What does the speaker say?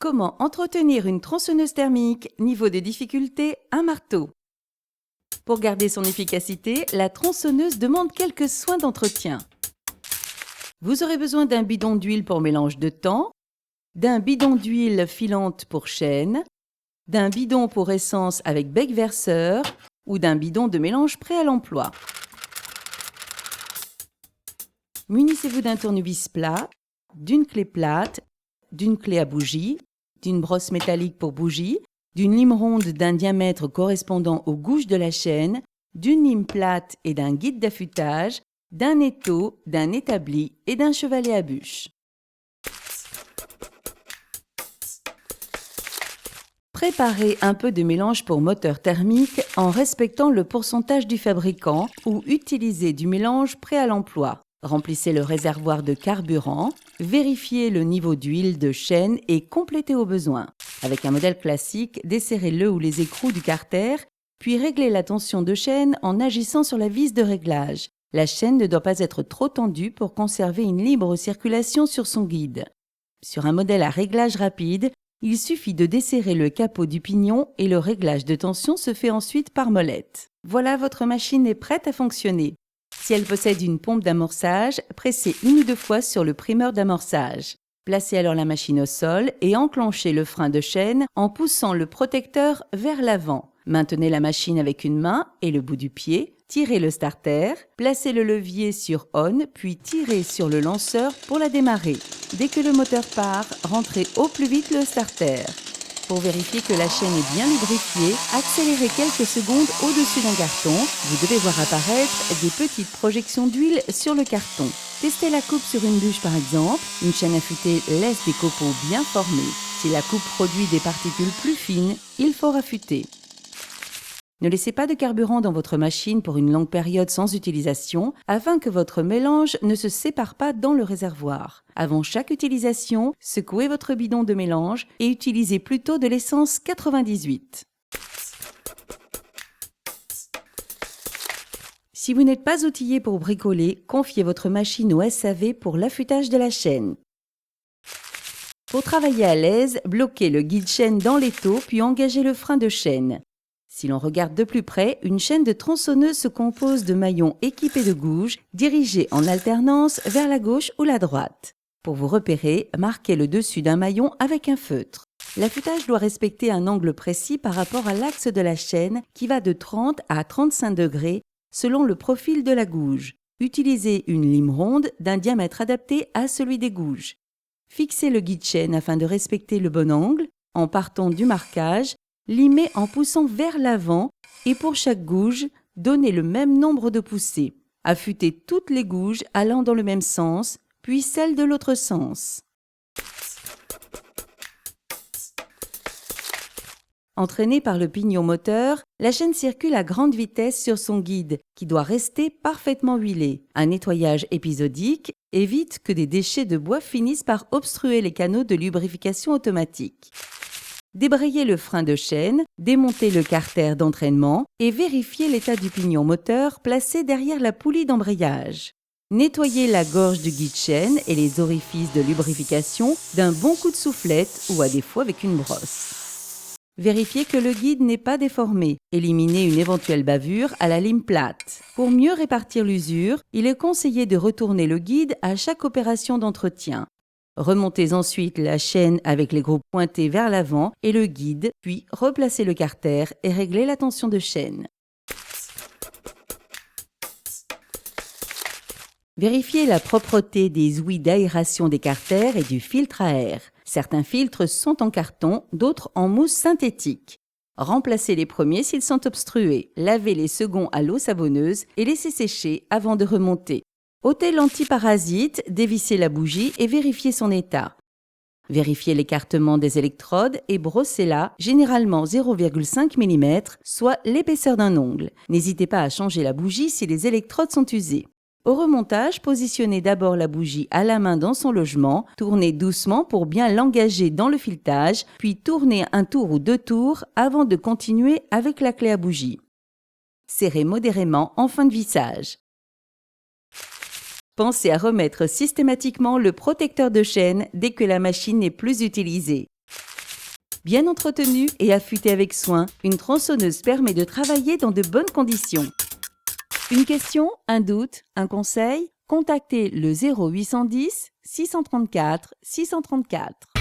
Comment entretenir une tronçonneuse thermique? Niveau de difficulté, un marteau. Pour garder son efficacité, la tronçonneuse demande quelques soins d'entretien. Vous aurez besoin d'un bidon d'huile pour mélange de temps, d'un bidon d'huile filante pour chaîne, d'un bidon pour essence avec bec verseur ou d'un bidon de mélange prêt à l'emploi. Munissez-vous d'un tournevis plat, d'une clé plate, d'une clé à bougie, d'une brosse métallique pour bougie, d'une lime ronde d'un diamètre correspondant aux gouges de la chaîne, d'une lime plate et d'un guide d'affûtage, d'un étau, d'un établi et d'un chevalet à bûche. Préparez un peu de mélange pour moteur thermique en respectant le pourcentage du fabricant ou utilisez du mélange prêt à l'emploi. Remplissez le réservoir de carburant, vérifiez le niveau d'huile de chaîne et complétez au besoin. Avec un modèle classique, desserrez le ou les écrous du carter, puis réglez la tension de chaîne en agissant sur la vis de réglage. La chaîne ne doit pas être trop tendue pour conserver une libre circulation sur son guide. Sur un modèle à réglage rapide, il suffit de desserrer le capot du pignon et le réglage de tension se fait ensuite par molette. Voilà, votre machine est prête à fonctionner. Si elle possède une pompe d'amorçage, pressez une ou deux fois sur le primeur d'amorçage. Placez alors la machine au sol et enclenchez le frein de chaîne en poussant le protecteur vers l'avant. Maintenez la machine avec une main et le bout du pied, tirez le starter, placez le levier sur on puis tirez sur le lanceur pour la démarrer. Dès que le moteur part, rentrez au plus vite le starter. Pour vérifier que la chaîne est bien lubrifiée, accélérez quelques secondes au-dessus d'un carton. Vous devez voir apparaître des petites projections d'huile sur le carton. Testez la coupe sur une bûche par exemple. Une chaîne affûtée laisse des copeaux bien formés. Si la coupe produit des particules plus fines, il faut raffûter. Ne laissez pas de carburant dans votre machine pour une longue période sans utilisation afin que votre mélange ne se sépare pas dans le réservoir. Avant chaque utilisation, secouez votre bidon de mélange et utilisez plutôt de l'essence 98. Si vous n'êtes pas outillé pour bricoler, confiez votre machine au SAV pour l'affûtage de la chaîne. Pour travailler à l'aise, bloquez le guide chaîne dans l'étau puis engagez le frein de chaîne. Si l'on regarde de plus près, une chaîne de tronçonneuse se compose de maillons équipés de gouges, dirigés en alternance vers la gauche ou la droite. Pour vous repérer, marquez le dessus d'un maillon avec un feutre. L'affûtage doit respecter un angle précis par rapport à l'axe de la chaîne qui va de 30 à 35 degrés selon le profil de la gouge. Utilisez une lime ronde d'un diamètre adapté à celui des gouges. Fixez le guide chaîne afin de respecter le bon angle en partant du marquage. Limez en poussant vers l'avant et pour chaque gouge, donnez le même nombre de poussées. Affûtez toutes les gouges allant dans le même sens, puis celles de l'autre sens. Entraînée par le pignon moteur, la chaîne circule à grande vitesse sur son guide, qui doit rester parfaitement huilé. Un nettoyage épisodique évite que des déchets de bois finissent par obstruer les canaux de lubrification automatique. Débrayez le frein de chaîne, démontez le carter d'entraînement et vérifiez l'état du pignon moteur placé derrière la poulie d'embrayage. Nettoyez la gorge du guide chaîne et les orifices de lubrification d'un bon coup de soufflette ou à défaut avec une brosse. Vérifiez que le guide n'est pas déformé. Éliminez une éventuelle bavure à la lime plate. Pour mieux répartir l'usure, il est conseillé de retourner le guide à chaque opération d'entretien. Remontez ensuite la chaîne avec les gros pointés vers l'avant et le guide, puis replacez le carter et réglez la tension de chaîne. Vérifiez la propreté des ouïes d'aération des carters et du filtre à air. Certains filtres sont en carton, d'autres en mousse synthétique. Remplacez les premiers s'ils sont obstrués. Lavez les seconds à l'eau savonneuse et laissez sécher avant de remonter. Ôtez l'antiparasite, dévissez la bougie et vérifiez son état. Vérifiez l'écartement des électrodes et brossez-la, généralement 0,5 mm, soit l'épaisseur d'un ongle. N'hésitez pas à changer la bougie si les électrodes sont usées. Au remontage, positionnez d'abord la bougie à la main dans son logement, tournez doucement pour bien l'engager dans le filetage, puis tournez un tour ou deux tours avant de continuer avec la clé à bougie. Serrez modérément en fin de vissage. Pensez à remettre systématiquement le protecteur de chaîne dès que la machine n'est plus utilisée. Bien entretenue et affûtée avec soin, une tronçonneuse permet de travailler dans de bonnes conditions. Une question, un doute, un conseil? Contactez le 0810 634 634.